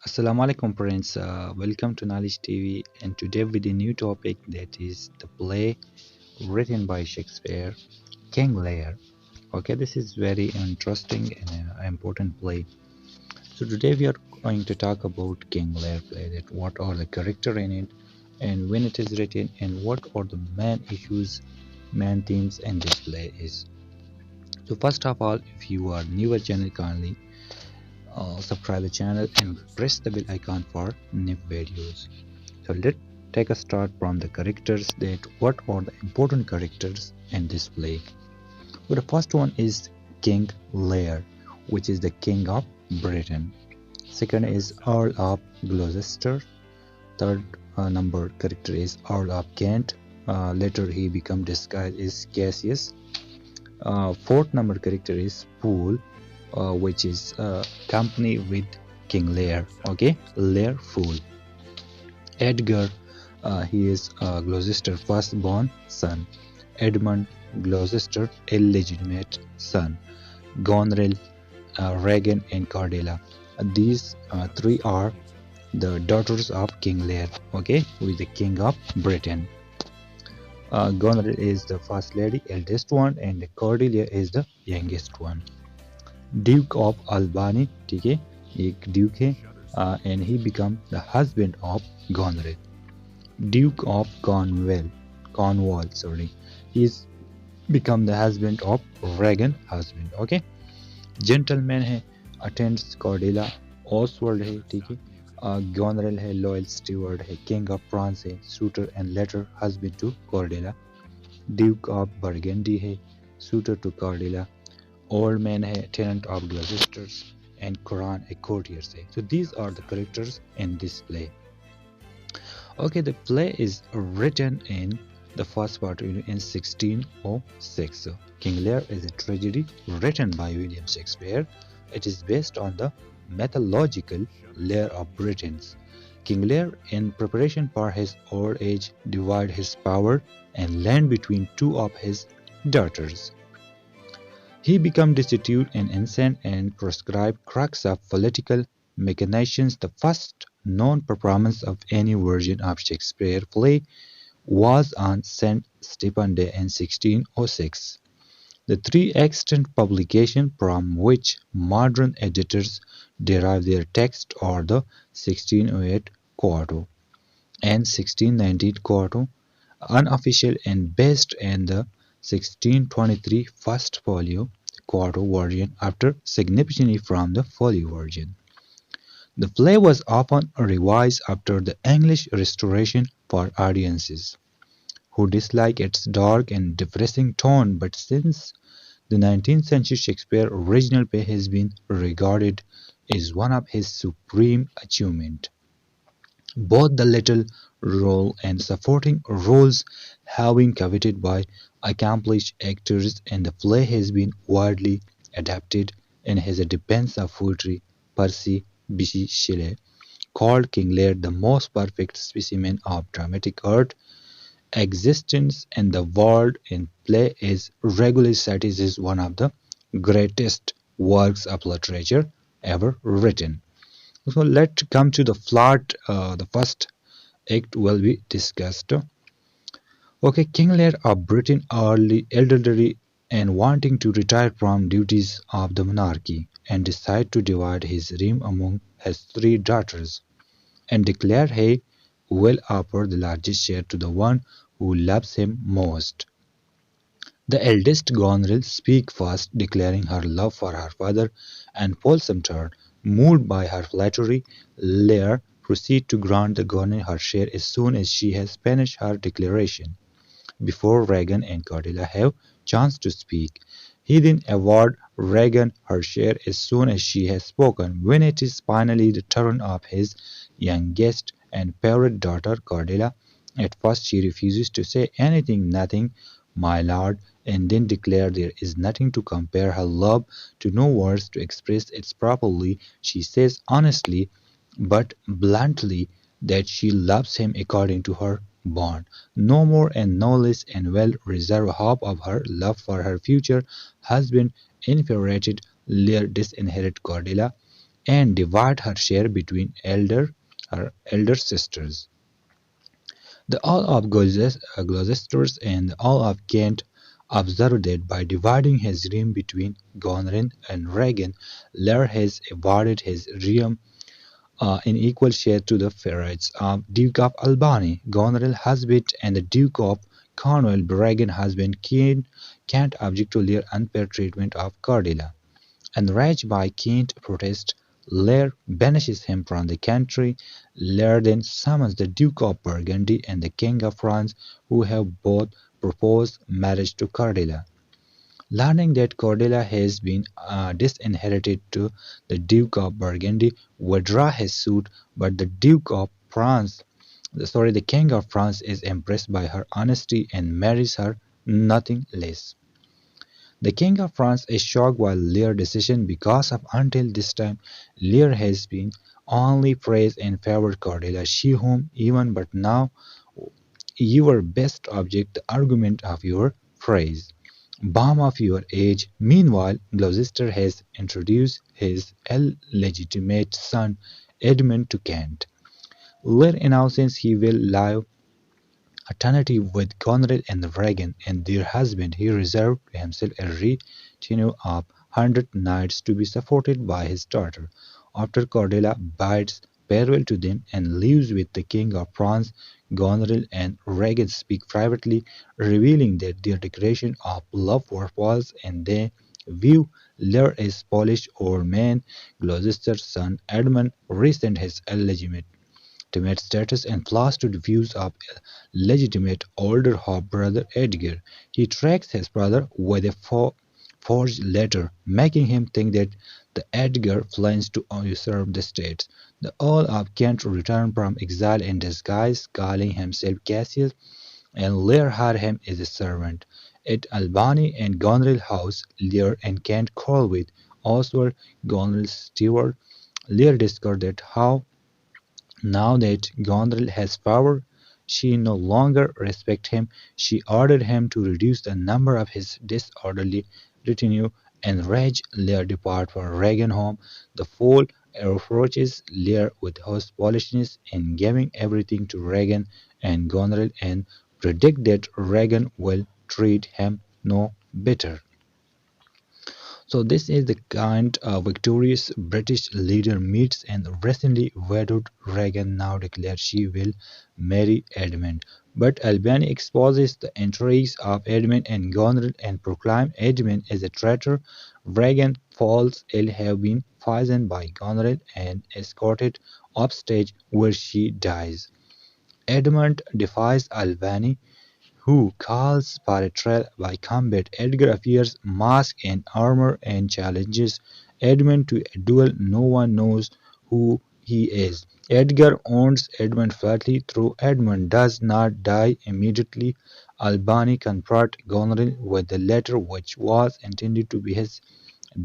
Assalamu alaikum friends, welcome to Knowledge TV and today with a new topic that is the play written by Shakespeare, King Lear. Okay, this is very interesting and important play. So today we are going to talk about King Lear play, that what are the character in it and when it is written and what are the main issues, main themes in this play is. So first of all, if you are newer channel, kindly subscribe the channel and press the bell icon for new videos. So let's take a start from the characters, that what are the important characters in this play. So the first one is King Lear, which is the King of Britain. Second is Earl of Gloucester. Third number character is Earl of Kent. Later he become disguised as Cassius. Fourth number character is Poole, which is company with King Lear. Okay, Lear Fool. Edgar, he is Gloucester's firstborn son. Edmund Gloucester, illegitimate son. Goneril, Regan, and Cordelia. These three are the daughters of King Lear. Okay, who is the king of Britain. Goneril is the first lady, eldest one, and Cordelia is the youngest one. Duke of Albany, ठीक है, एक duke है, and he become the husband of Goneril. Duke of Cornwall, sorry, he's become the husband of Regan husband. Okay, gentleman है, attends Cordelia. Oswald है, ठीक है, Goneril है, loyal steward है, king of France है, suitor and later husband to Cordelia. Duke of Burgundy है, suitor to Cordelia. Old man है, tenant of Gloucester, and Quran a courtier say. So these are the characters in this play. Okay, the play is written in the first part in 1606. So King Lear is a tragedy written by William Shakespeare. It is based on the mythological Lear of Britain. King Lear, in preparation for his old age, divided his power and land between two of his daughters. He became destitute and insane and proscribed crux of political machinations. The first known performance of any version of Shakespeare play was on St. Stephen's Day in 1606. The three extant publications from which modern editors derive their text are the 1608 quarto and 1619 quarto, unofficial and based on the 1623 first folio quarto version after significantly from the folio version. The play was often revised after the English Restoration for audiences who dislike its dark and depressing tone, but since the 19th century, Shakespeare's original play has been regarded as one of his supreme achievements. Both the title role and supporting roles have been coveted by accomplished actors, and the play has been widely adapted and has a defense of poetry. Percy Bysshe Shelley called King Lear the most perfect specimen of dramatic art existence in the world, and play is regularly cited as one of the greatest works of literature ever written. So let's come to the plot. The first act will be discussed. Okay, King Lear of Britain, early elderly and wanting to retire from duties of the monarchy, and decide to divide his realm among his three daughters, and declare he will offer the largest share to the one who loves him most. The eldest Goneril speaks first, declaring her love for her father, and Folsomter, moved by her flattery, Lear proceeds to grant the Goneril her share as soon as she has finished her declaration. Before Regan and Cordelia have chance to speak, he then awards Regan her share as soon as she has spoken. When it is finally the turn of his youngest and favorite daughter Cordelia, at first she refuses to say anything, nothing, my lord, and then declare there is nothing to compare her love to, no words to express it properly. She says honestly but bluntly that she loves him according to her bond, no more and no less, and well reserve hope of her love for her future husband. Infuriated, Lear disinherited Cordelia and divide her share between her elder sisters. The Earl of Gloucester and the Earl of Kent observed that by dividing his realm between Goneril and Regan, Lear has awarded his realm in equal share to the Ferrets of Duke of Albany, Goneril husband, and the Duke of Cornwall. Regan husband can't object to Lear's unfair treatment of Cordelia. Enraged by Kent's protest, Lear banishes him from the country. Lear then summons the Duke of Burgundy and the King of France, who have both proposed marriage to Cordelia. Learning that Cordelia has been disinherited to the Duke of Burgundy, withdraw his suit, but the King of France is impressed by her honesty and marries her, nothing less. The King of France is shocked by Lear's decision because up until this time Lear has been only praised and favored Cordelia, she whom even but now your best object the argument of your praise, balm of your age. Meanwhile, Gloucester has introduced his illegitimate son Edmund to Kent. Lear announces he will live eternity with Goneril and Regan and their husband. He reserved to himself a retinue of 100 knights to be supported by his daughter. After Cordelia bids farewell to them and leaves with the King of France, Goneril and Regan speak privately, revealing that their declaration of love were false and they view Lear as Polish old man. Gloucester's son Edmund resents his illegitimate status and flaws to the views of legitimate older half-brother Edgar. He tracks his brother with a forged letter, making him think that the Edgar plans to usurp the state. The Earl of Kent returned from exile in disguise, calling himself Cassius, and Lear hired him as a servant. At Albany and Goneril House, Lear and Kent quarrel with Oswald, Goneril's steward. Lear discovered how now that Gondrel has power, she no longer respects him. She ordered him to reduce the number of his disorderly retinue. Enraged, Lear departs for Regan home. The fool reproaches Lear with his foolishness in giving everything to Regan and Gondrel and predict that Regan will treat him no better. So this is the kind of victorious British leader meets and recently widowed Regan now declares she will marry Edmund. But Albany exposes the intrigues of Edmund and Goneril and proclaims Edmund as a traitor. Regan falls ill, have been poisoned by Goneril and escorted upstage where she dies. Edmund defies Albany, who calls for a trial by combat. Edgar appears masked in armor and challenges Edmund to a duel. No one knows who he is. Edgar owns Edmund flatly, though Edmund does not die immediately. Albany confronts Goneril with the letter which was intended to be his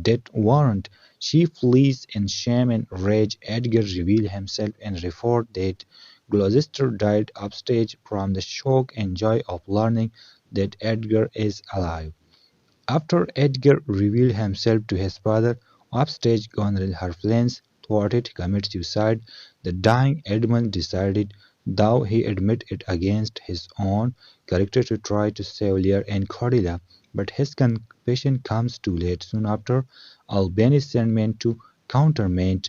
death warrant. She flees in shame and rage. Edgar reveals himself and reports that Gloucester died upstage from the shock and joy of learning that Edgar is alive. After Edgar revealed himself to his father, upstage Goneril, her plans thwarted, commits suicide. The dying Edmund decided, though he admitted it against his own character, to try to save Lear and Cordelia, but his confession comes too late. Soon after, Albany sent men to countermand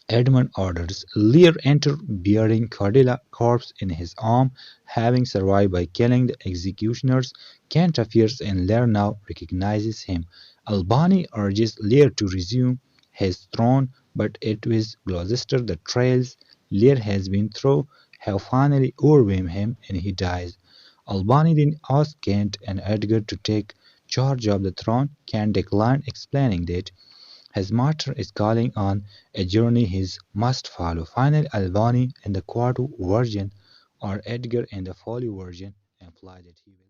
Edmund orders. Lear enters bearing Cordelia's corpse in his arms, having survived by killing the executioners. Kent appears and Lear now recognizes him. Albany urges Lear to resume his throne, but it is Gloucester the trials Lear has been through have finally overwhelmed him and he dies. Albany then asks Kent and Edgar to take charge of the throne. Kent declines, explaining that his master is calling on a journey he must follow. Finally, Albany and the Quarto Virgin, or Edgar and the Folly Virgin, imply that he will